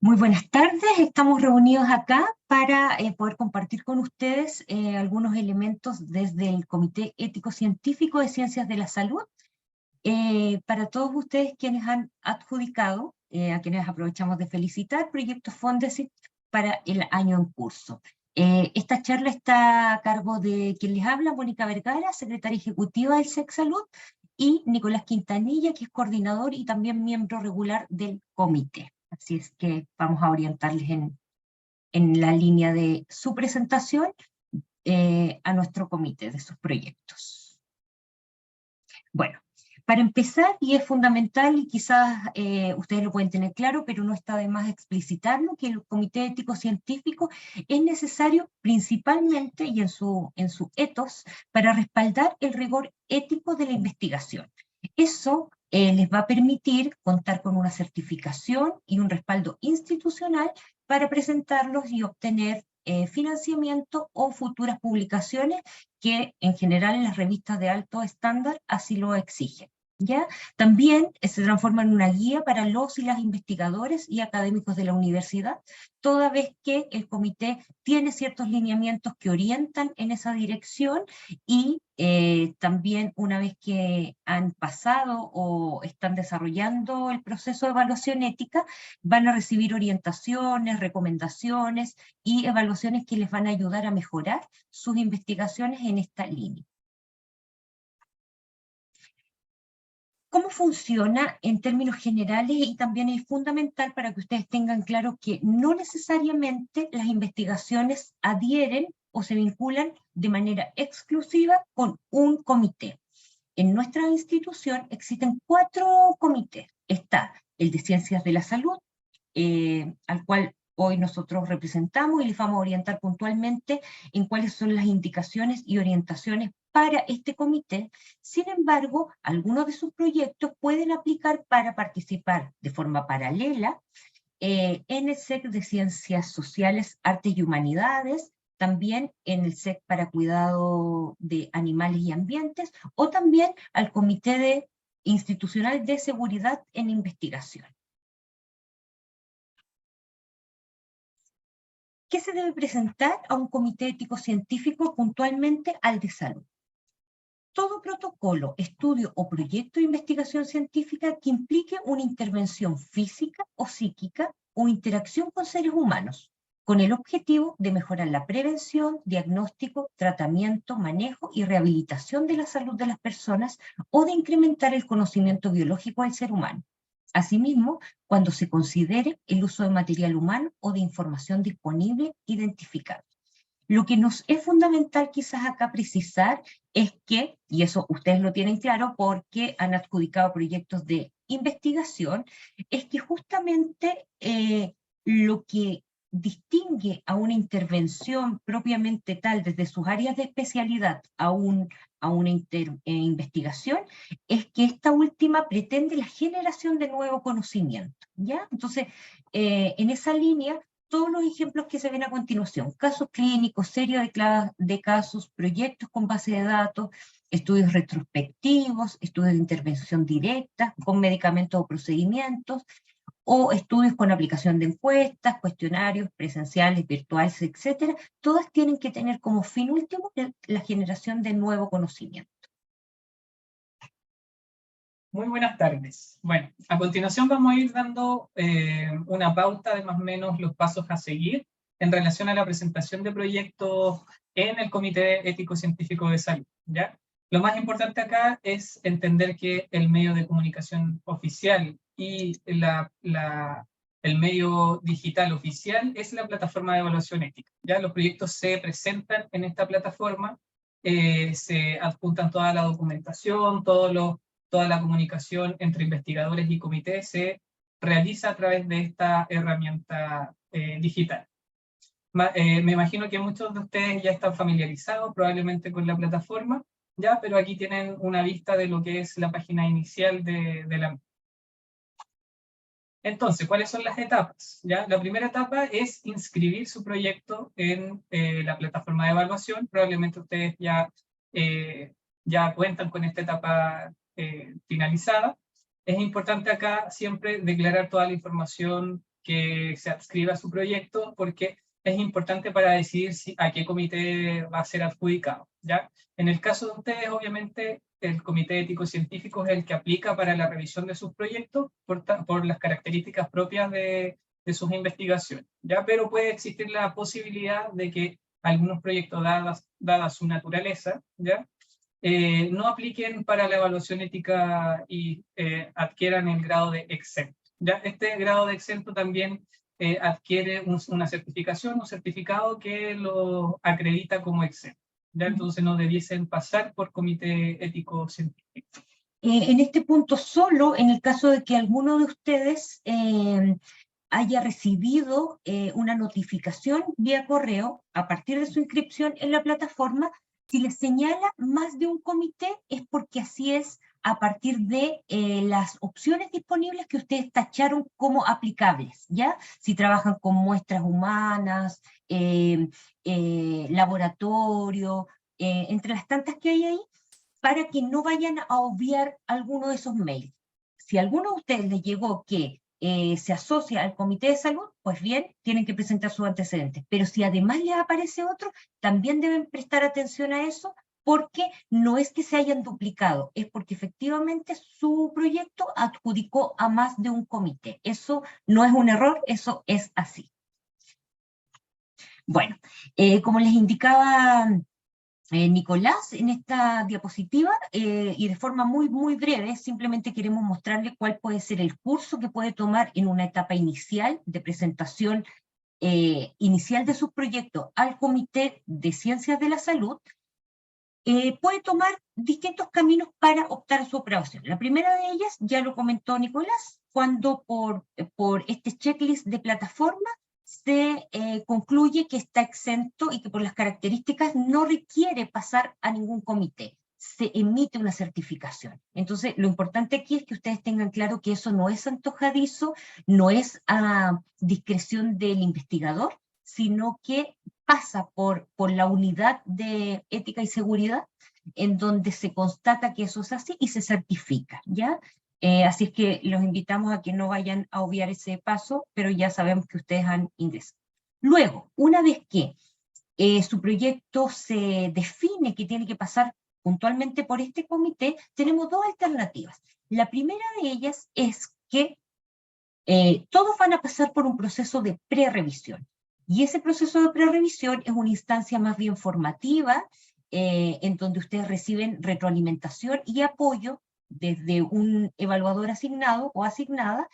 Muy buenas tardes, estamos reunidos acá para poder compartir con ustedes algunos elementos desde el Comité Ético Científico de Ciencias de la Salud. Para todos ustedes quienes han adjudicado, a quienes aprovechamos de felicitar, proyectos Fondesit para el año en curso. Esta charla está a cargo de quien les habla, Mónica Vergara, secretaria ejecutiva del SEC Salud, y Nicolás Quintanilla, que es coordinador y también miembro regular del comité. Así es que vamos a orientarles en la línea de su presentación a nuestro comité de sus proyectos. Bueno, para empezar, y es fundamental, y quizás ustedes lo pueden tener claro, pero no está de más explicitarlo, que el Comité Ético Científico es necesario principalmente y en su ethos para respaldar el rigor ético de la investigación. Eso les va a permitir contar con una certificación y un respaldo institucional para presentarlos y obtener financiamiento o futuras publicaciones que en general en las revistas de alto estándar así lo exigen. ¿Ya? También se transforma en una guía para los y las investigadores y académicos de la universidad, toda vez que el comité tiene ciertos lineamientos que orientan en esa dirección y también una vez que han pasado o están desarrollando el proceso de evaluación ética, van a recibir orientaciones, recomendaciones y evaluaciones que les van a ayudar a mejorar sus investigaciones en esta línea. ¿Cómo funciona en términos generales? Y también es fundamental para que ustedes tengan claro que no necesariamente las investigaciones adhieren o se vinculan de manera exclusiva con un comité. En nuestra institución existen 4 comités. Está el de Ciencias de la Salud, al cual hoy nosotros representamos y les vamos a orientar puntualmente en cuáles son las indicaciones y orientaciones para este comité. Sin embargo, algunos de sus proyectos pueden aplicar para participar de forma paralela en el SEC de Ciencias Sociales, Artes y Humanidades, también en el SEC para Cuidado de Animales y Ambientes, o también al Comité Institucional de Seguridad en Investigación. ¿Qué se debe presentar a un comité ético científico puntualmente al de salud? Todo protocolo, estudio o proyecto de investigación científica que implique una intervención física o psíquica o interacción con seres humanos, con el objetivo de mejorar la prevención, diagnóstico, tratamiento, manejo y rehabilitación de la salud de las personas o de incrementar el conocimiento biológico del ser humano. Asimismo, cuando se considere el uso de material humano o de información disponible identificada. Lo que nos es fundamental quizás acá precisar es que, y eso ustedes lo tienen claro porque han adjudicado proyectos de investigación, es que justamente lo que distingue a una intervención propiamente tal desde sus áreas de especialidad a una investigación es que esta última pretende la generación de nuevo conocimiento, ¿ya? Entonces, en esa línea, todos los ejemplos que se ven a continuación, casos clínicos, series de casos, proyectos con base de datos, estudios retrospectivos, estudios de intervención directa con medicamentos o procedimientos, o estudios con aplicación de encuestas, cuestionarios presenciales, virtuales, etcétera, todas tienen que tener como fin último la generación de nuevo conocimiento. Muy buenas tardes. Bueno, a continuación vamos a ir dando una pauta de más o menos los pasos a seguir en relación a la presentación de proyectos en el Comité Ético Científico de Salud, ¿ya? Lo más importante acá es entender que el medio de comunicación oficial y el medio digital oficial es la plataforma de evaluación ética, ¿ya? Los proyectos se presentan en esta plataforma, se adjuntan toda la documentación, toda la comunicación entre investigadores y comités se realiza a través de esta herramienta digital. Me imagino que muchos de ustedes ya están familiarizados probablemente con la plataforma, ya, pero aquí tienen una vista de lo que es la página inicial de la... Entonces, ¿cuáles son las etapas? ¿Ya? La primera etapa es inscribir su proyecto en la plataforma de evaluación. Probablemente ustedes ya cuentan con esta etapa finalizada. Es importante acá siempre declarar toda la información que se adscriba a su proyecto, porque es importante para decidir a qué comité va a ser adjudicado, ¿ya? En el caso de ustedes, obviamente, el comité ético-científico es el que aplica para la revisión de sus proyectos por las características propias de sus investigaciones, ¿ya? Pero puede existir la posibilidad de que algunos proyectos, dada su naturaleza, ¿ya? No apliquen para la evaluación ética y adquieran el grado de exento, ¿ya? Este grado de exento también adquiere una certificación, un certificado que lo acredita como exento, ¿ya? Entonces no debiesen pasar por comité ético científico. En este punto solo, en el caso de que alguno de ustedes haya recibido una notificación vía correo a partir de su inscripción en la plataforma, si les señala más de un comité es porque así es a partir de las opciones disponibles que ustedes tacharon como aplicables, ¿ya? Si trabajan con muestras humanas, laboratorio, entre las tantas que hay ahí, para que no vayan a obviar alguno de esos mails. Si a alguno de ustedes les llegó que se asocia al comité de salud, pues bien, tienen que presentar sus antecedentes. Pero si además les aparece otro, también deben prestar atención a eso, porque no es que se hayan duplicado, es porque efectivamente su proyecto adjudicó a más de un comité. Eso no es un error, eso es así. Bueno, como les indicaba Nicolás en esta diapositiva, y de forma muy breve, simplemente queremos mostrarle cuál puede ser el curso que puede tomar en una etapa inicial de presentación inicial de su proyecto al Comité de Ciencias de la Salud. Puede tomar distintos caminos para optar a su aprobación. La primera de ellas, ya lo comentó Nicolás, cuando por este checklist de plataforma se concluye que está exento y que por las características no requiere pasar a ningún comité. Se emite una certificación. Entonces, lo importante aquí es que ustedes tengan claro que eso no es antojadizo, no es a discreción del investigador, sino que pasa por la unidad de ética y seguridad, en donde se constata que eso es así y se certifica, ¿ya? Así es que los invitamos a que no vayan a obviar ese paso, pero ya sabemos que ustedes han ingresado. Luego, una vez que su proyecto se define que tiene que pasar puntualmente por este comité, tenemos dos alternativas. La primera de ellas es que todos van a pasar por un proceso de prerevisión. Y ese proceso de prerevisión es una instancia más bien formativa, en donde ustedes reciben retroalimentación y apoyo desde un evaluador asignado o asignada,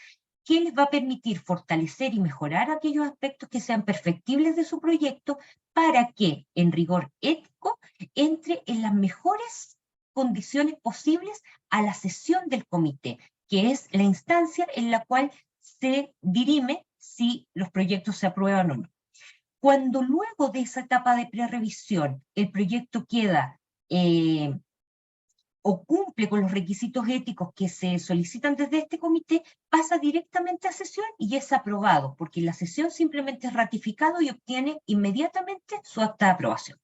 que les va a permitir fortalecer y mejorar aquellos aspectos que sean perfectibles de su proyecto para que, en rigor ético, entre en las mejores condiciones posibles a la sesión del comité, que es la instancia en la cual se dirime si los proyectos se aprueban o no. Cuando luego de esa etapa de prerevisión el proyecto queda o cumple con los requisitos éticos que se solicitan desde este comité, pasa directamente a sesión y es aprobado, porque la sesión simplemente es ratificado y obtiene inmediatamente su acta de aprobación.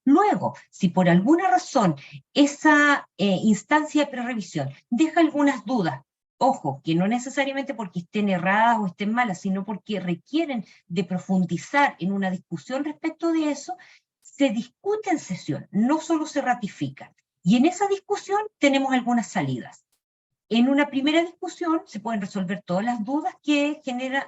Luego, si por alguna razón esa instancia de prerevisión deja algunas dudas, ojo, que no necesariamente porque estén erradas o estén malas, sino porque requieren de profundizar en una discusión respecto de eso, se discute en sesión, no solo se ratifica. Y en esa discusión tenemos algunas salidas. En una primera discusión se pueden resolver todas las dudas que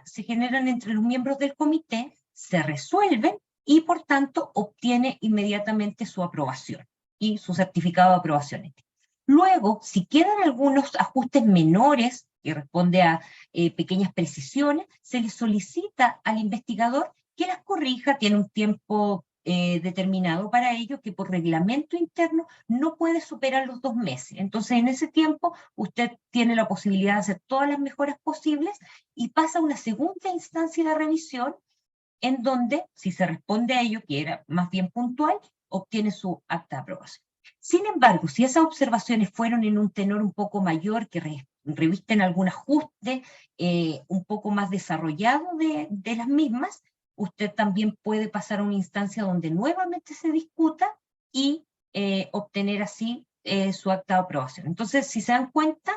se generan entre los miembros del comité, se resuelven y por tanto obtiene inmediatamente su aprobación y su certificado de aprobación ética. Luego, si quedan algunos ajustes menores, que responde a pequeñas precisiones, se le solicita al investigador que las corrija, tiene un tiempo determinado para ello, que por reglamento interno no puede superar los 2 meses. Entonces, en ese tiempo, usted tiene la posibilidad de hacer todas las mejoras posibles y pasa a una segunda instancia de revisión, en donde, si se responde a ello, que era más bien puntual, obtiene su acta de aprobación. Sin embargo, si esas observaciones fueron en un tenor un poco mayor, que revisten algún ajuste un poco más desarrollado de las mismas, usted también puede pasar a una instancia donde nuevamente se discuta y obtener así su acta de aprobación. Entonces, si se dan cuenta,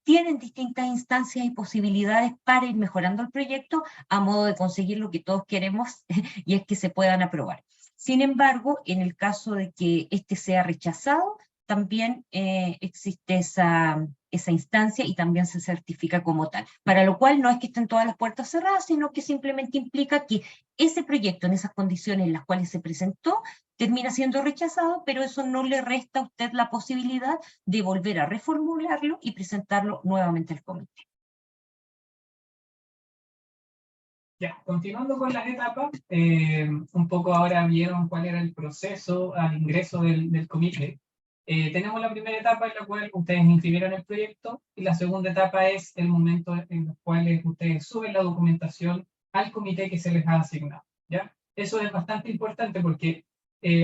tienen distintas instancias y posibilidades para ir mejorando el proyecto a modo de conseguir lo que todos queremos y es que se puedan aprobar. Sin embargo, en el caso de que este sea rechazado, también existe esa instancia y también se certifica como tal. Para lo cual no es que estén todas las puertas cerradas, sino que simplemente implica que ese proyecto en esas condiciones en las cuales se presentó termina siendo rechazado, pero eso no le resta a usted la posibilidad de volver a reformularlo y presentarlo nuevamente al comité. Ya, continuando con las etapas, un poco ahora vieron cuál era el proceso al ingreso del comité. Tenemos la primera etapa en la cual ustedes inscribieron el proyecto y la segunda etapa es el momento en el cual ustedes suben la documentación al comité que se les ha asignado, ¿ya? Eso es bastante importante porque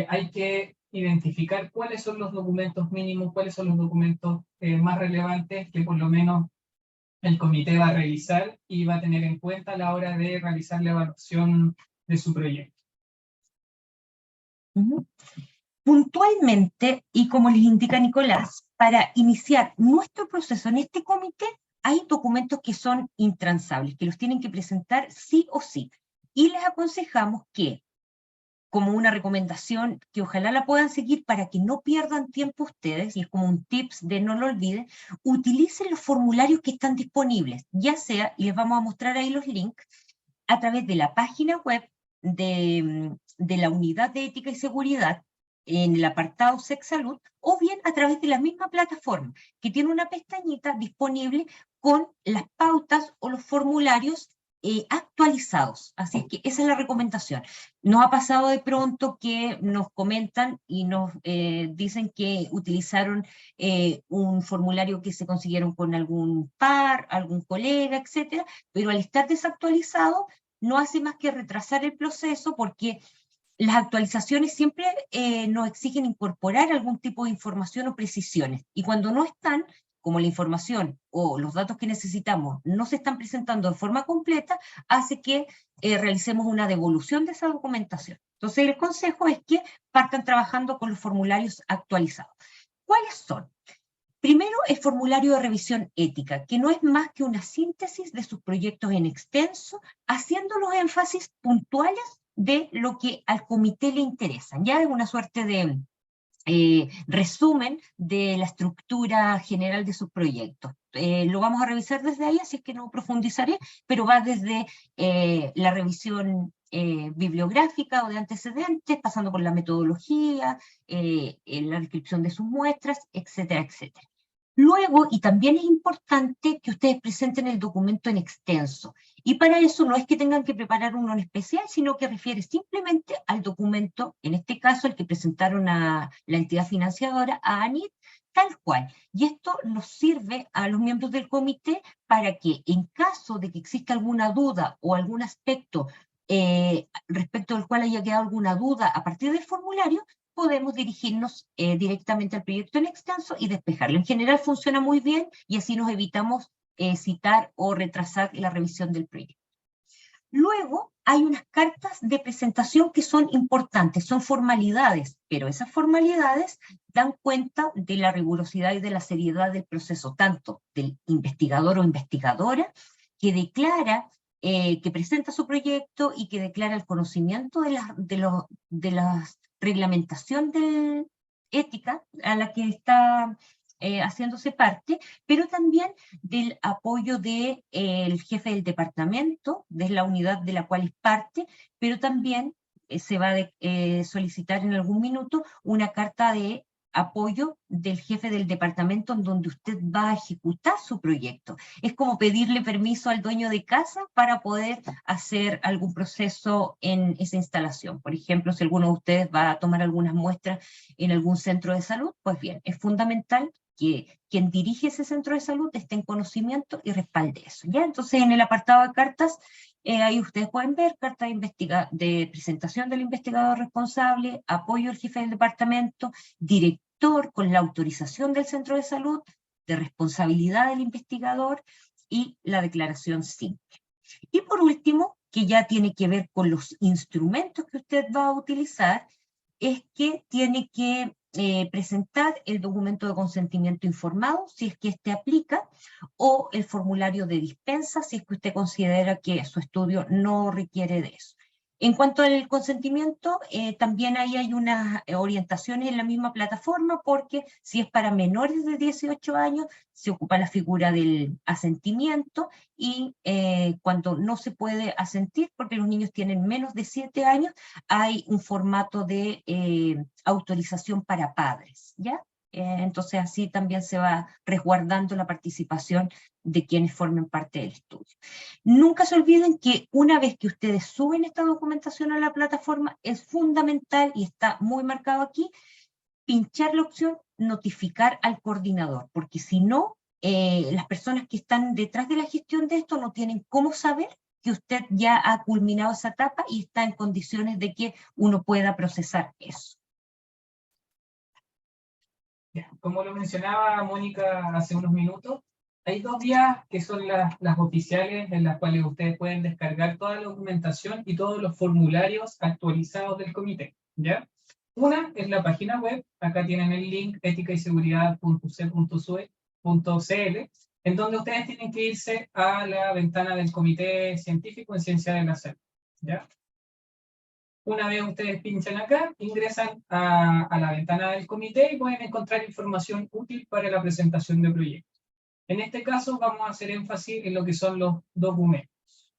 hay que identificar cuáles son los documentos mínimos, cuáles son los documentos más relevantes que por lo menos el comité va a revisar y va a tener en cuenta a la hora de realizar la evaluación de su proyecto. Puntualmente, y como les indica Nicolás, para iniciar nuestro proceso en este comité, hay documentos que son intransables, que los tienen que presentar sí o sí. Y les aconsejamos que, como una recomendación que ojalá la puedan seguir para que no pierdan tiempo ustedes, y es como un tips de no lo olviden, utilicen los formularios que están disponibles, ya sea, y les vamos a mostrar ahí los links, a través de la página web de la Unidad de Ética y Seguridad, en el apartado SecSalud, o bien a través de la misma plataforma, que tiene una pestañita disponible con las pautas o los formularios actualizados. Así que esa es la recomendación. Nos ha pasado de pronto que nos comentan y nos dicen que utilizaron un formulario que se consiguieron con algún par, algún colega, etcétera, pero al estar desactualizado no hace más que retrasar el proceso porque las actualizaciones siempre nos exigen incorporar algún tipo de información o precisiones. Y cuando no están, como la información o los datos que necesitamos no se están presentando de forma completa, hace que realicemos una devolución de esa documentación. Entonces el consejo es que partan trabajando con los formularios actualizados. ¿Cuáles son? Primero, el formulario de revisión ética, que no es más que una síntesis de sus proyectos en extenso, haciendo los énfasis puntuales de lo que al comité le interesa. Ya es una suerte de resumen de la estructura general de sus proyectos. Lo vamos a revisar desde ahí, así es que no profundizaré, pero va desde la revisión bibliográfica o de antecedentes, pasando por la metodología, la descripción de sus muestras, etcétera, etcétera. Luego, y también es importante que ustedes presenten el documento en extenso. Y para eso no es que tengan que preparar uno en especial, sino que refiere simplemente al documento, en este caso el que presentaron a la entidad financiadora, a ANIT, tal cual. Y esto nos sirve a los miembros del comité para que en caso de que exista alguna duda o algún aspecto respecto al cual haya quedado alguna duda a partir del formulario, podemos dirigirnos directamente al proyecto en extenso y despejarlo. En general funciona muy bien y así nos evitamos citar o retrasar la revisión del proyecto. Luego hay unas cartas de presentación que son importantes, son formalidades, pero esas formalidades dan cuenta de la rigurosidad y de la seriedad del proceso, tanto del investigador o investigadora que declara que presenta su proyecto y que declara el conocimiento de la reglamentación de ética a la que está haciéndose parte, pero también del apoyo del jefe del departamento, de la unidad de la cual es parte, pero también se va a solicitar en algún minuto una carta de apoyo del jefe del departamento en donde usted va a ejecutar su proyecto. Es como pedirle permiso al dueño de casa para poder hacer algún proceso en esa instalación. Por ejemplo, si alguno de ustedes va a tomar algunas muestras en algún centro de salud, pues bien, es fundamental que quien dirige ese centro de salud esté en conocimiento y respalde eso, ¿ya? Entonces, en el apartado de cartas, ahí ustedes pueden ver carta de presentación del investigador responsable, apoyo al jefe del departamento, director con la autorización del centro de salud, de responsabilidad del investigador y la declaración simple. Y por último, que ya tiene que ver con los instrumentos que usted va a utilizar, es que tiene que presentar el documento de consentimiento informado, si es que este aplica, o el formulario de dispensa, si es que usted considera que su estudio no requiere de eso. En cuanto al consentimiento, también ahí hay unas orientaciones en la misma plataforma, porque si es para menores de 18 años, se ocupa la figura del asentimiento, y cuando no se puede asentir, porque los niños tienen menos de 7 años, hay un formato de autorización para padres, ¿ya? Entonces así también se va resguardando la participación de quienes formen parte del estudio. Nunca se olviden que una vez que ustedes suben esta documentación a la plataforma, es fundamental, y está muy marcado aquí, pinchar la opción notificar al coordinador, porque si no, las personas que están detrás de la gestión de esto no tienen cómo saber que usted ya ha culminado esa etapa y está en condiciones de que uno pueda procesar eso. Como lo mencionaba Mónica hace unos minutos, hay 2 vías que son las oficiales, en las cuales ustedes pueden descargar toda la documentación y todos los formularios actualizados del comité, ¿ya? Una es la página web, acá tienen el link eticayseguridad.uc.sue.cl, en donde ustedes tienen que irse a la ventana del Comité Científico en Ciencia de la Salud, ¿ya? Una vez ustedes pinchan acá, ingresan a la ventana del comité y pueden encontrar información útil para la presentación de proyectos. En este caso vamos a hacer énfasis en lo que son los documentos.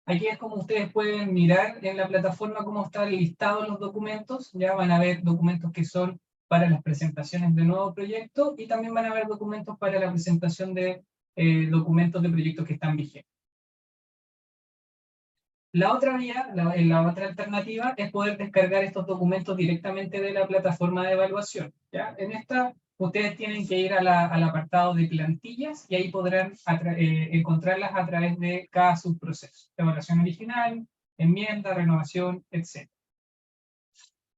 Aquí es como ustedes pueden mirar en la plataforma cómo están listados los documentos. Ya van a ver documentos que son para las presentaciones de nuevo proyecto, y también van a ver documentos para la presentación de documentos de proyectos que están vigentes. La otra vía, la otra alternativa, es poder descargar estos documentos directamente de la plataforma de evaluación, ¿ya? En esta, ustedes tienen que ir al apartado de plantillas, y ahí podrán encontrarlas a través de cada subproceso: evaluación original, enmienda, renovación, etc.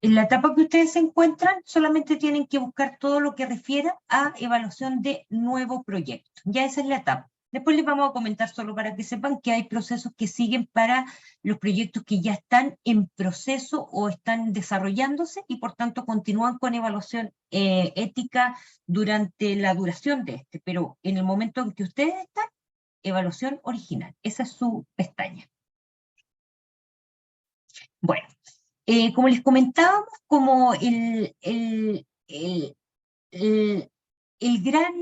En la etapa que ustedes se encuentran, solamente tienen que buscar todo lo que refiera a evaluación de nuevo proyecto. Ya esa es la etapa. Después les vamos a comentar, solo para que sepan, que hay procesos que siguen para los proyectos que ya están en proceso o están desarrollándose, y por tanto continúan con evaluación ética durante la duración de este. Pero en el momento en que ustedes están, evaluación original. Esa es su pestaña. Bueno. Como les comentábamos, como el gran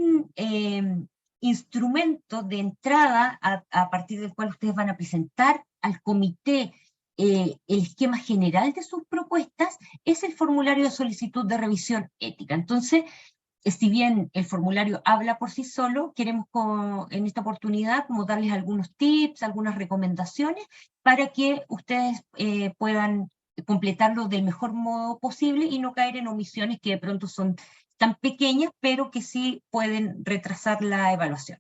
instrumento de entrada a partir del cual ustedes van a presentar al comité el esquema general de sus propuestas, es el formulario de solicitud de revisión ética. Entonces, si bien el formulario habla por sí solo, queremos en esta oportunidad como darles algunos tips, algunas recomendaciones, para que ustedes puedan completarlo del mejor modo posible y no caer en omisiones que de pronto son tan pequeñas, pero que sí pueden retrasar la evaluación.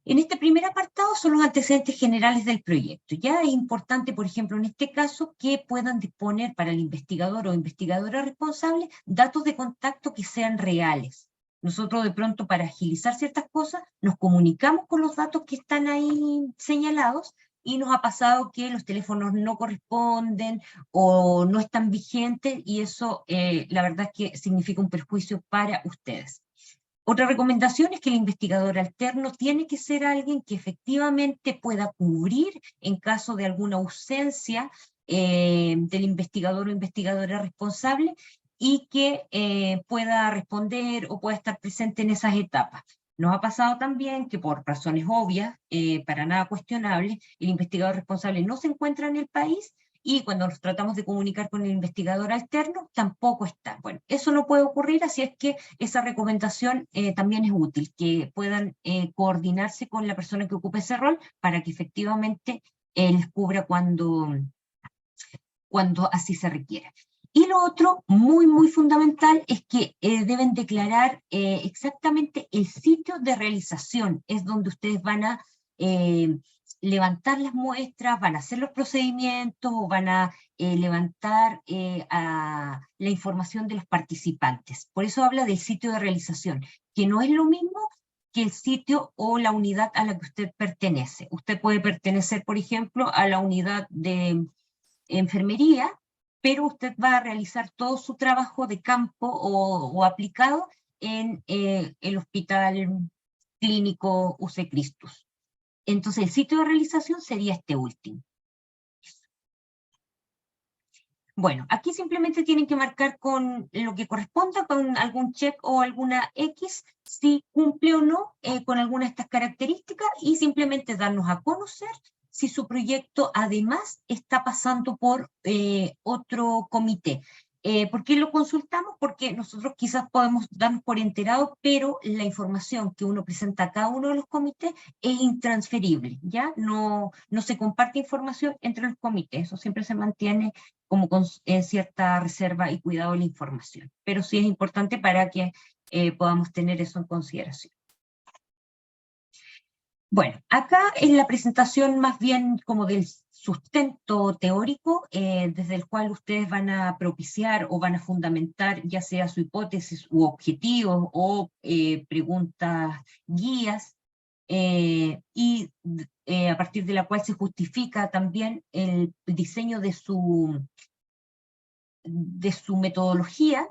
En este primer apartado son los antecedentes generales del proyecto. Ya es importante, por ejemplo, en este caso, que puedan disponer para el investigador o investigadora responsable datos de contacto que sean reales. Nosotros de pronto, para agilizar ciertas cosas, nos comunicamos con los datos que están ahí señalados, y nos ha pasado que los teléfonos no corresponden o no están vigentes, y eso la verdad es que significa un perjuicio para ustedes. Otra recomendación es que el investigador alterno tiene que ser alguien que efectivamente pueda cubrir en caso de alguna ausencia del investigador o investigadora responsable, y que pueda responder o pueda estar presente en esas etapas. Nos ha pasado también que, por razones obvias, para nada cuestionables, el investigador responsable no se encuentra en el país, y cuando nos tratamos de comunicar con el investigador alterno, tampoco está. Bueno, eso no puede ocurrir, así es que esa recomendación también es útil, que puedan coordinarse con la persona que ocupe ese rol, para que efectivamente les cubra cuando así se requiera. Y lo otro, muy, muy fundamental, es que deben declarar exactamente el sitio de realización. Es donde ustedes van a levantar las muestras, van a hacer los procedimientos, o van a levantar la información de los participantes. Por eso habla del sitio de realización, que no es lo mismo que el sitio o la unidad a la que usted pertenece. Usted puede pertenecer, por ejemplo, a la unidad de enfermería, pero usted va a realizar todo su trabajo de campo o aplicado en el Hospital Clínico UC Christus. Entonces, el sitio de realización sería este último. Bueno, aquí simplemente tienen que marcar con lo que corresponda, con algún check o alguna X, si cumple o no con alguna de estas características, y simplemente darnos a conocer si su proyecto además está pasando por otro comité. ¿Por qué lo consultamos? Porque nosotros quizás podemos darnos por enterados, pero la información que uno presenta a cada uno de los comités es intransferible, ¿ya? No se comparte información entre los comités, eso siempre se mantiene como con cierta reserva y cuidado de la información. Pero sí es importante para que podamos tener eso en consideración. Bueno, acá es la presentación más bien como del sustento teórico, desde el cual ustedes van a propiciar o van a fundamentar ya sea su hipótesis u objetivos o preguntas guías, y a partir de la cual se justifica también el diseño de su metodología.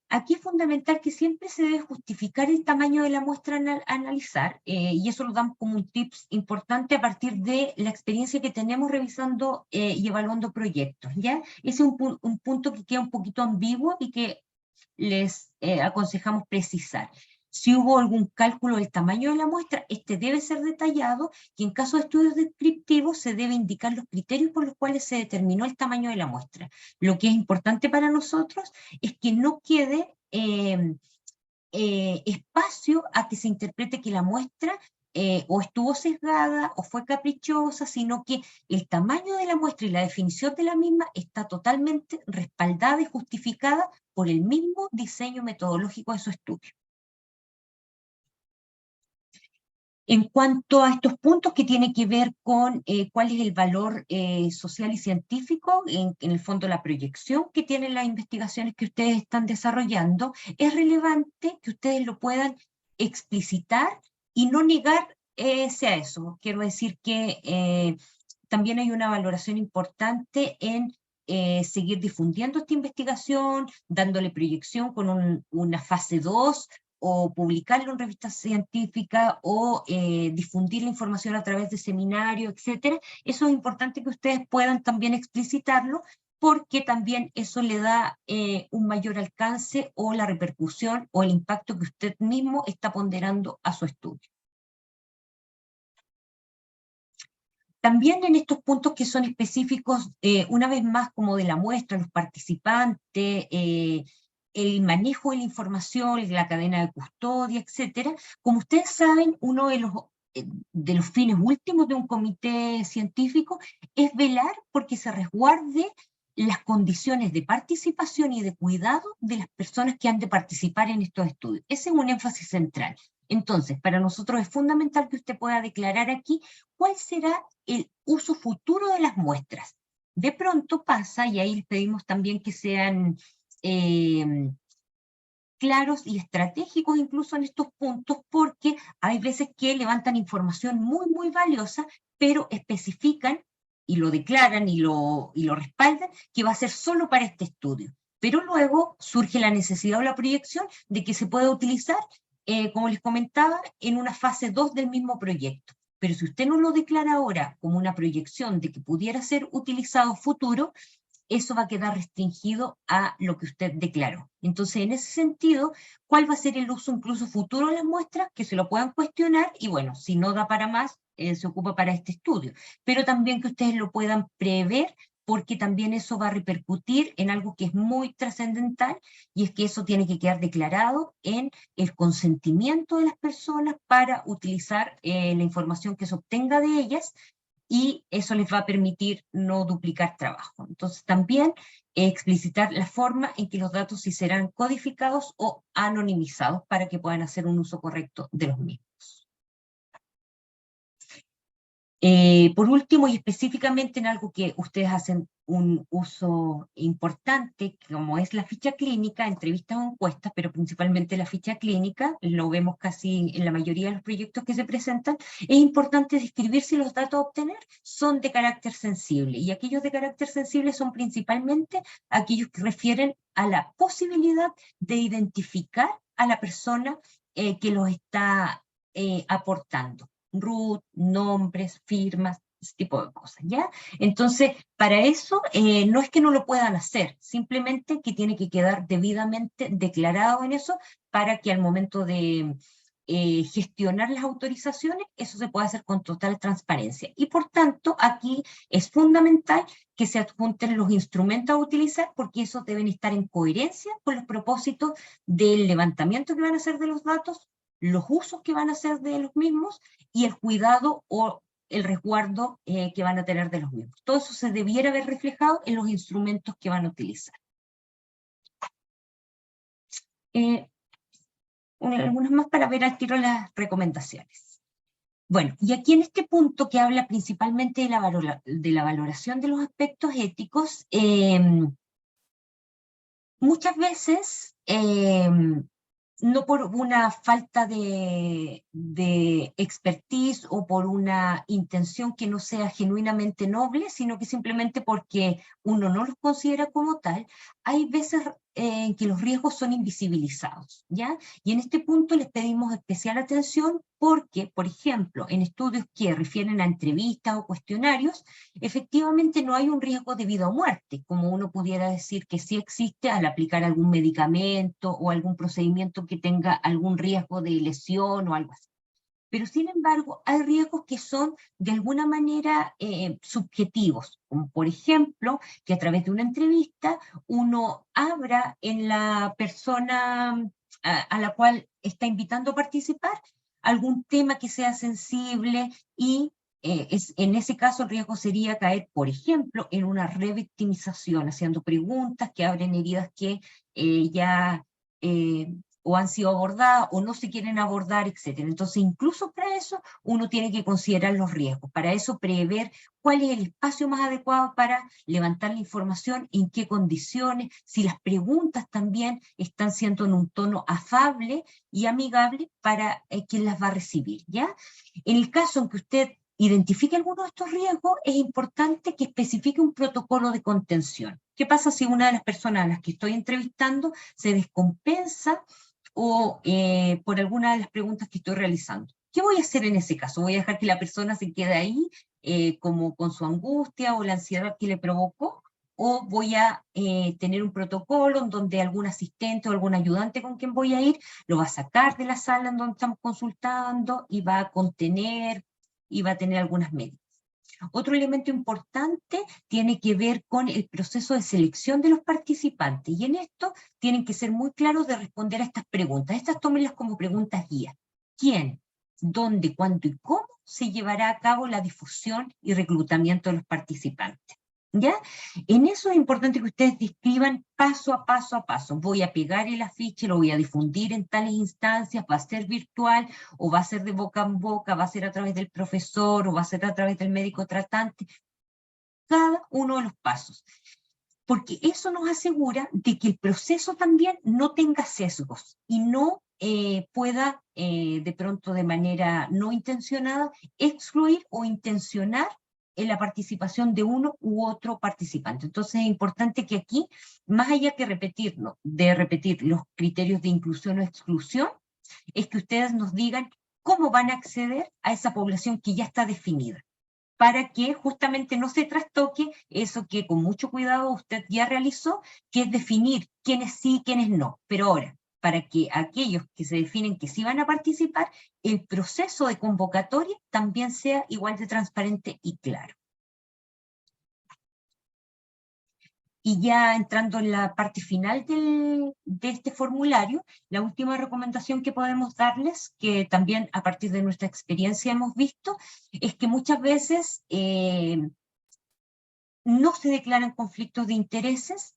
Aquí es fundamental que siempre se debe justificar el tamaño de la muestra a analizar, y eso lo damos como un tips importante a partir de la experiencia que tenemos revisando y evaluando proyectos, ¿ya? Ese es un punto que queda un poquito ambiguo y que les aconsejamos precisar. Si hubo algún cálculo del tamaño de la muestra, este debe ser detallado, y en caso de estudios descriptivos se debe indicar los criterios por los cuales se determinó el tamaño de la muestra. Lo que es importante para nosotros es que no quede espacio a que se interprete que la muestra o estuvo sesgada o fue caprichosa, sino que el tamaño de la muestra y la definición de la misma está totalmente respaldada y justificada por el mismo diseño metodológico de su estudio. En cuanto a estos puntos que tienen que ver con cuál es el valor social y científico, en el fondo la proyección que tienen las investigaciones que ustedes están desarrollando, es relevante que ustedes lo puedan explicitar y no negarse a eso. Quiero decir que también hay una valoración importante en seguir difundiendo esta investigación, dándole proyección con una fase 2, o publicarlo en revistas científicas, o difundir la información a través de seminarios, etcétera. Eso es importante que ustedes puedan también explicitarlo, porque también eso le da un mayor alcance o la repercusión o el impacto que usted mismo está ponderando a su estudio. También en estos puntos que son específicos, una vez más, como de la muestra, los participantes, el manejo de la información, la cadena de custodia, etcétera. Como ustedes saben, uno de los fines últimos de un comité científico es velar porque se resguarde las condiciones de participación y de cuidado de las personas que han de participar en estos estudios. Ese es un énfasis central. Entonces, para nosotros es fundamental que usted pueda declarar aquí cuál será el uso futuro de las muestras. De pronto pasa, y ahí les pedimos también que sean claros y estratégicos incluso en estos puntos, porque hay veces que levantan información muy, muy valiosa, pero especifican y lo declaran y lo respaldan que va a ser solo para este estudio. Pero luego surge la necesidad o la proyección de que se pueda utilizar, como les comentaba, en una fase 2 del mismo proyecto. Pero si usted no lo declara ahora como una proyección de que pudiera ser utilizado futuro, eso va a quedar restringido a lo que usted declaró. Entonces, en ese sentido, ¿cuál va a ser el uso incluso futuro de las muestras? Que se lo puedan cuestionar, y bueno, si no da para más, se ocupa para este estudio. Pero también que ustedes lo puedan prever, porque también eso va a repercutir en algo que es muy trascendental, y es que eso tiene que quedar declarado en el consentimiento de las personas para utilizar la información que se obtenga de ellas, y eso les va a permitir no duplicar trabajo. Entonces también explicitar la forma en que los datos sí serán codificados o anonimizados para que puedan hacer un uso correcto de los mismos. Por último, y específicamente en algo que ustedes hacen un uso importante, como es la ficha clínica, entrevistas o encuestas, pero principalmente la ficha clínica, lo vemos casi en la mayoría de los proyectos que se presentan, es importante describir si los datos a obtener son de carácter sensible, y aquellos de carácter sensible son principalmente aquellos que refieren a la posibilidad de identificar a la persona que los está aportando. Root, nombres, firmas, ese tipo de cosas, ¿ya? Entonces, para eso no es que no lo puedan hacer, simplemente que tiene que quedar debidamente declarado en eso para que al momento de gestionar las autorizaciones, eso se pueda hacer con total transparencia. Y por tanto, aquí es fundamental que se adjunten los instrumentos a utilizar, porque esos deben estar en coherencia con los propósitos del levantamiento que van a hacer de los datos, los usos que van a hacer de los mismos y el cuidado o el resguardo que van a tener de los mismos. Todo eso se debiera ver reflejado en los instrumentos que van a utilizar. Algunos más para ver al tiro las recomendaciones. Bueno, y aquí en este punto que habla principalmente de la valoración de los aspectos éticos, muchas veces no por una falta de expertise o por una intención que no sea genuinamente noble, sino que simplemente porque uno no los considera como tal, hay veces en que los riesgos son invisibilizados, ¿ya? Y en este punto les pedimos especial atención porque, por ejemplo, en estudios que refieren a entrevistas o cuestionarios, efectivamente no hay un riesgo de vida o muerte, como uno pudiera decir que sí existe al aplicar algún medicamento o algún procedimiento que tenga algún riesgo de lesión o algo así. Pero sin embargo, hay riesgos que son de alguna manera subjetivos, como por ejemplo, que a través de una entrevista uno abra en la persona a la cual está invitando a participar algún tema que sea sensible y en ese caso el riesgo sería caer, por ejemplo, en una revictimización, haciendo preguntas que abren heridas que ya o han sido abordadas o no se quieren abordar, etc. Entonces, incluso para eso, uno tiene que considerar los riesgos. Para eso, prever cuál es el espacio más adecuado para levantar la información, en qué condiciones, si las preguntas también están siendo en un tono afable y amigable para quien las va a recibir, ¿ya? En el caso en que usted identifique alguno de estos riesgos, es importante que especifique un protocolo de contención. ¿Qué pasa si una de las personas a las que estoy entrevistando se descompensa o por alguna de las preguntas que estoy realizando? ¿Qué voy a hacer en ese caso? ¿Voy a dejar que la persona se quede ahí como con su angustia o la ansiedad que le provocó? ¿O voy a tener un protocolo en donde algún asistente o algún ayudante con quien voy a ir lo va a sacar de la sala en donde estamos consultando y va a contener y va a tener algunas medidas? Otro elemento importante tiene que ver con el proceso de selección de los participantes, y en esto tienen que ser muy claros de responder a estas preguntas. Estas tómenlas como preguntas guía. ¿Quién, dónde, cuándo y cómo se llevará a cabo la difusión y reclutamiento de los participantes? ¿Ya? En eso es importante que ustedes describan paso a paso a paso. Voy a pegar el afiche, lo voy a difundir en tales instancias, va a ser virtual o va a ser de boca en boca, va a ser a través del profesor o va a ser a través del médico tratante. Cada uno de los pasos. Porque eso nos asegura de que el proceso también no tenga sesgos y no pueda de pronto de manera no intencionada excluir o intencionar en la participación de uno u otro participante. Entonces es importante que aquí, más allá que de repetir los criterios de inclusión o exclusión, es que ustedes nos digan cómo van a acceder a esa población que ya está definida, para que justamente no se trastoque eso que con mucho cuidado usted ya realizó, que es definir quiénes sí y quiénes no. Pero ahora, para que aquellos que se definen que sí van a participar, el proceso de convocatoria también sea igual de transparente y claro. Y ya entrando en la parte final de este formulario, la última recomendación que podemos darles, que también a partir de nuestra experiencia hemos visto, es que muchas veces no se declaran conflictos de intereses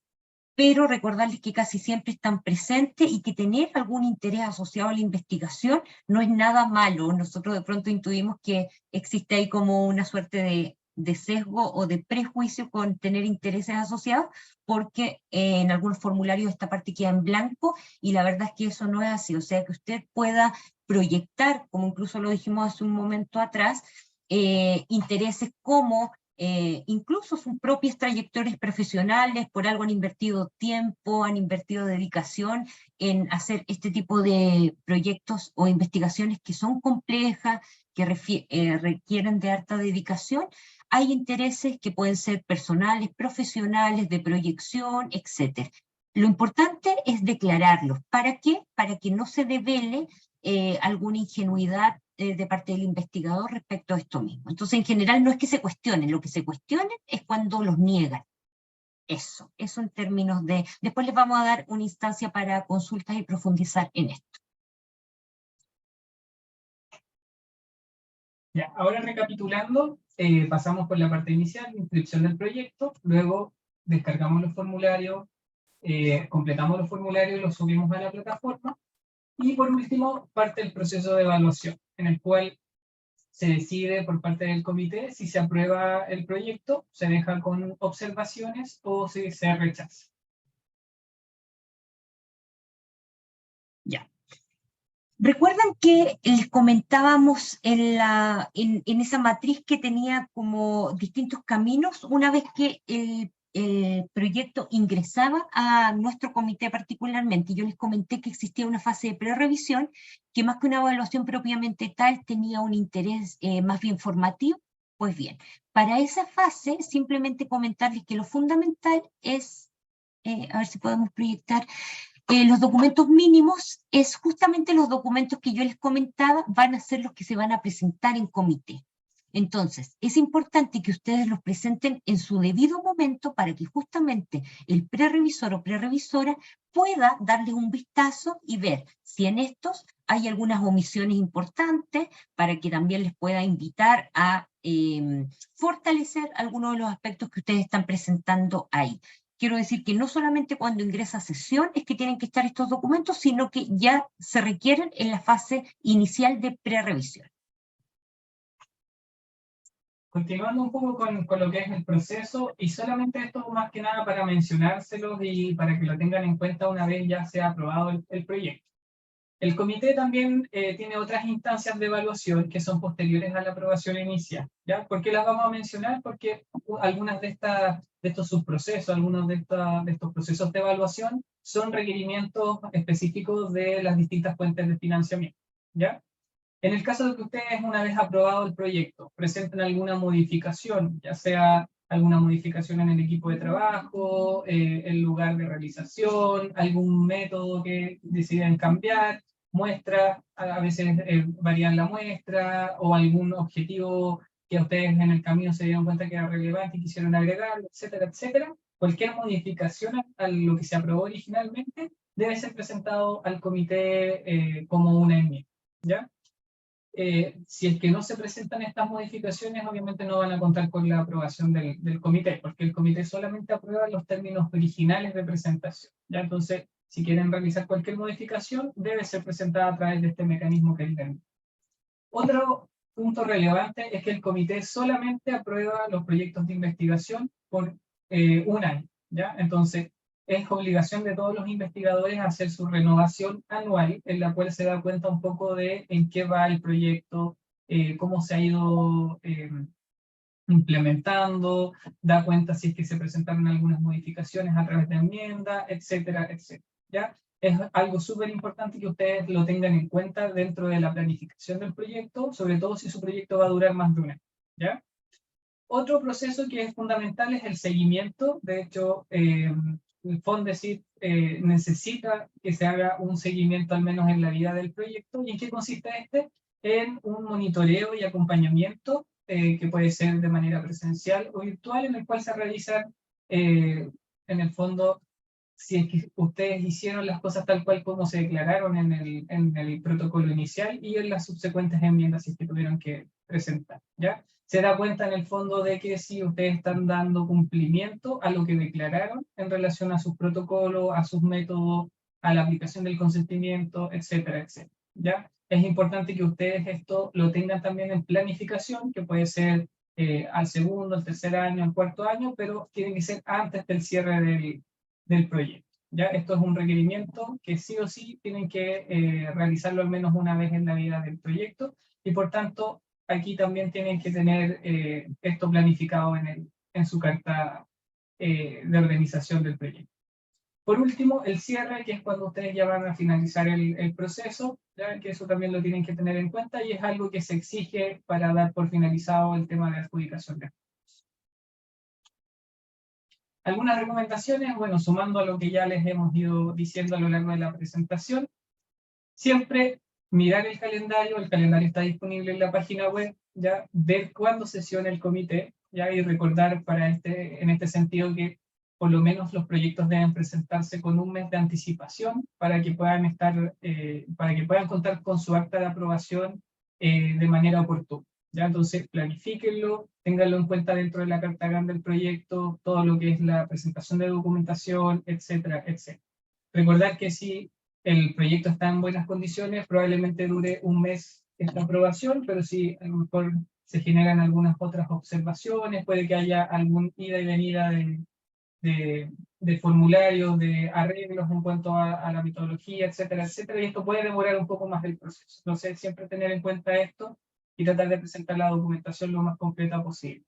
pero recordarles que casi siempre están presentes y que tener algún interés asociado a la investigación no es nada malo. Nosotros de pronto intuimos que existe ahí como una suerte de sesgo o de prejuicio con tener intereses asociados, porque en algunos formularios esta parte queda en blanco, y la verdad es que eso no es así. O sea, que usted pueda proyectar, como incluso lo dijimos hace un momento atrás, intereses como incluso sus propias trayectorias profesionales. Por algo han invertido tiempo, han invertido dedicación en hacer este tipo de proyectos o investigaciones que son complejas, que requieren de harta dedicación. Hay intereses que pueden ser personales, profesionales, de proyección, etc. Lo importante es declararlos. ¿Para qué? Para que no se devele alguna ingenuidad de parte del investigador respecto a esto mismo. Entonces, en general, no es que se cuestionen, lo que se cuestionen es cuando los niegan. Eso en términos de... Después les vamos a dar una instancia para consultas y profundizar en esto. Ya, ahora recapitulando, pasamos por la parte inicial, inscripción del proyecto, luego descargamos los formularios, completamos los formularios, los subimos a la plataforma, y por último, parte el proceso de evaluación, en el cual se decide por parte del comité si se aprueba el proyecto, se deja con observaciones o si se rechaza. Ya. ¿Recuerdan que les comentábamos en esa matriz que tenía como distintos caminos? Una vez que el proyecto ingresaba a nuestro comité particularmente, yo les comenté que existía una fase de prerevisión, que más que una evaluación propiamente tal, tenía un interés más bien formativo. Pues bien, para esa fase, simplemente comentarles que lo fundamental es, a ver si podemos proyectar, los documentos mínimos es justamente los documentos que yo les comentaba, van a ser los que se van a presentar en comité. Entonces, es importante que ustedes los presenten en su debido momento para que justamente el prerevisor o prerevisora pueda darles un vistazo y ver si en estos hay algunas omisiones importantes, para que también les pueda invitar a fortalecer algunos de los aspectos que ustedes están presentando ahí. Quiero decir que no solamente cuando ingresa a sesión es que tienen que estar estos documentos, sino que ya se requieren en la fase inicial de prerevisión. Continuando un poco con lo que es el proceso, y solamente esto más que nada para mencionárselos y para que lo tengan en cuenta una vez ya sea aprobado el proyecto. El comité también tiene otras instancias de evaluación que son posteriores a la aprobación inicial, ¿ya? ¿Por qué las vamos a mencionar? Porque algunas de estos subprocesos, algunos de estos procesos de evaluación son requerimientos específicos de las distintas fuentes de financiamiento, ¿ya? En el caso de que ustedes, una vez aprobado el proyecto, presenten alguna modificación, ya sea alguna modificación en el equipo de trabajo, el lugar de realización, algún método que deciden cambiar, muestras, a veces varían la muestra, o algún objetivo que ustedes en el camino se dieron cuenta que era relevante y quisieron agregar, etcétera, etcétera. Cualquier modificación a lo que se aprobó originalmente debe ser presentado al comité como una enmienda, ¿ya? Si es que no se presentan estas modificaciones, obviamente no van a contar con la aprobación del comité, porque el comité solamente aprueba los términos originales de presentación, ¿ya? Entonces, si quieren realizar cualquier modificación, debe ser presentada a través de este mecanismo que es. Otro punto relevante es que el comité solamente aprueba los proyectos de investigación por un año, ¿ya? Entonces, es obligación de todos los investigadores hacer su renovación anual, en la cual se da cuenta un poco de en qué va el proyecto, cómo se ha ido implementando, da cuenta si es que se presentaron algunas modificaciones a través de enmienda, etcétera, etcétera, ¿ya? Es algo súper importante que ustedes lo tengan en cuenta dentro de la planificación del proyecto, sobre todo si su proyecto va a durar más de un año, ¿ya? Otro proceso que es fundamental es el seguimiento. De hecho, el Fondesit necesita que se haga un seguimiento al menos en la vida del proyecto. ¿Y en qué consiste este? En un monitoreo y acompañamiento que puede ser de manera presencial o virtual, en el cual se realizan, en el fondo, si es que ustedes hicieron las cosas tal cual como se declararon en el protocolo inicial y en las subsecuentes enmiendas si es que tuvieron que presentar, ¿ya? Se da cuenta en el fondo de que si ustedes están dando cumplimiento a lo que declararon en relación a sus protocolos, a sus métodos, a la aplicación del consentimiento, etcétera, etcétera, ¿ya? Es importante que ustedes esto lo tengan también en planificación, que puede ser al segundo, al tercer año, al cuarto año, pero tiene que ser antes del cierre del proyecto, ¿ya? Esto es un requerimiento que sí o sí tienen que realizarlo al menos una vez en la vida del proyecto, y por tanto aquí también tienen que tener esto planificado en su carta de organización del proyecto. Por último, el cierre, que es cuando ustedes ya van a finalizar el proceso, ¿ya? Que eso también lo tienen que tener en cuenta y es algo que se exige para dar por finalizado el tema de adjudicación de fondos. Algunas recomendaciones, bueno, sumando a lo que ya les hemos ido diciendo a lo largo de la presentación, siempre mirar el calendario está disponible en la página web, ya ver cuándo sesiona el comité, ya, y recordar en este sentido que por lo menos los proyectos deben presentarse con un mes de anticipación para que puedan contar con su acta de aprobación de manera oportuna. ¿Ya? Entonces, planifíquenlo, ténganlo en cuenta dentro de la carta GAN del proyecto, todo lo que es la presentación de documentación, etcétera, etcétera. Recordar que si el proyecto está en buenas condiciones, probablemente dure un mes esta aprobación, pero si a lo mejor se generan algunas otras observaciones, puede que haya algún ida y venida de formularios, de arreglos en cuanto a la metodología, etcétera, etcétera, y esto puede demorar un poco más el proceso. Entonces, siempre tener en cuenta esto y tratar de presentar la documentación lo más completa posible.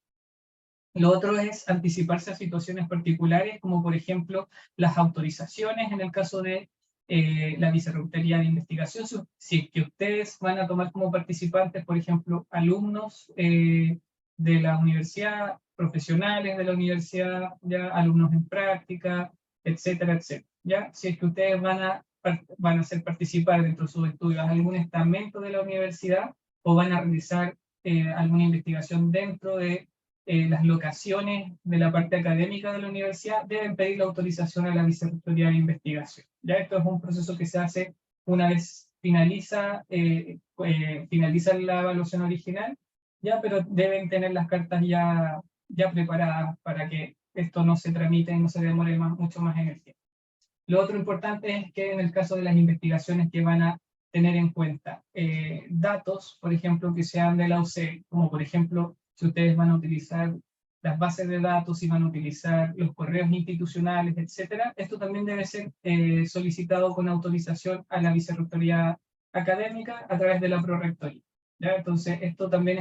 Lo otro es anticiparse a situaciones particulares, como por ejemplo las autorizaciones en el caso de la Vicerrectoría de Investigación. Si que ustedes van a tomar como participantes, por ejemplo, alumnos de la universidad, profesionales de la universidad, ya alumnos en práctica, etcétera, etcétera. ¿Ya? Si es que ustedes van a hacer participar dentro de sus estudios algún estamento de la universidad o van a realizar alguna investigación dentro de las locaciones de la parte académica de la universidad, deben pedir la autorización a la Vicerrectoría de Investigación. Ya esto es un proceso que se hace una vez finaliza la evaluación original, ya, pero deben tener las cartas ya preparadas para que esto no se tramite y no se demore mucho más en el tiempo. Lo otro importante es que en el caso de las investigaciones que van a tener en cuenta datos, por ejemplo, que sean de la UC, como por ejemplo, si ustedes van a utilizar las bases de datos, si van a utilizar los correos institucionales, etcétera, esto también debe ser solicitado con autorización a la Vicerrectoría Académica a través de la Prorrectoría. ¿Ya? Entonces, esto también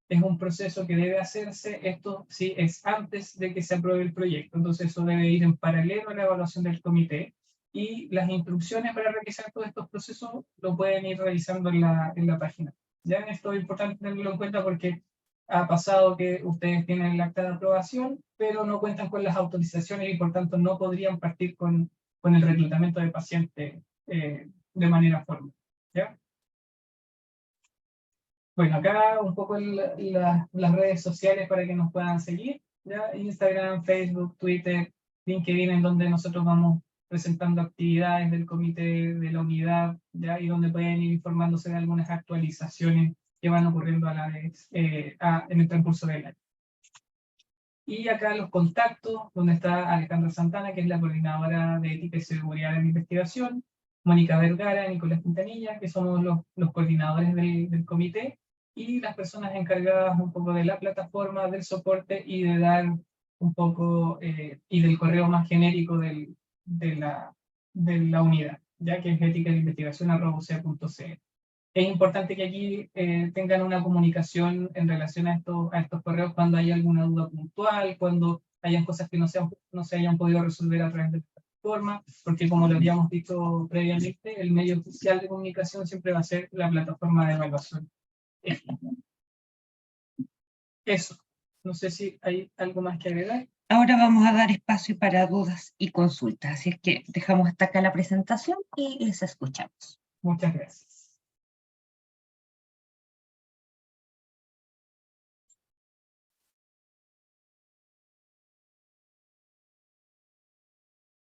es un proceso que debe hacerse, esto sí es antes de que se apruebe el proyecto, entonces eso debe ir en paralelo a la evaluación del comité, y las instrucciones para realizar todos estos procesos lo pueden ir revisando en la página. Ya esto es importante tenerlo en cuenta porque ha pasado que ustedes tienen el acta de aprobación, pero no cuentan con las autorizaciones y por tanto no podrían partir con el reclutamiento de pacientes de manera formal. ¿Ya? Bueno, acá un poco las redes sociales para que nos puedan seguir, ¿ya? Instagram, Facebook, Twitter, LinkedIn, en donde nosotros vamos presentando actividades del comité de la unidad, ¿ya? Y donde pueden ir informándose de algunas actualizaciones que van ocurriendo a la vez en el transcurso del año. Y acá los contactos, donde está Alejandra Santana, que es la coordinadora de ética y seguridad de la investigación, Mónica Vergara, Nicolás Quintanilla, que somos los coordinadores del comité, y las personas encargadas un poco de la plataforma, del soporte y de dar un poco, y del correo más genérico de la unidad, ya que es ética-de-investigación@ucea.cl. Es importante que aquí tengan una comunicación en relación a estos correos cuando hay alguna duda puntual, cuando hayan cosas que no se hayan podido resolver a través de la plataforma, porque como lo habíamos dicho previamente, el medio oficial de comunicación siempre va a ser la plataforma de evaluación. Eso. No sé si hay algo más que agregar. Ahora vamos a dar espacio para dudas y consultas, así es que dejamos hasta acá la presentación y les escuchamos. Muchas gracias.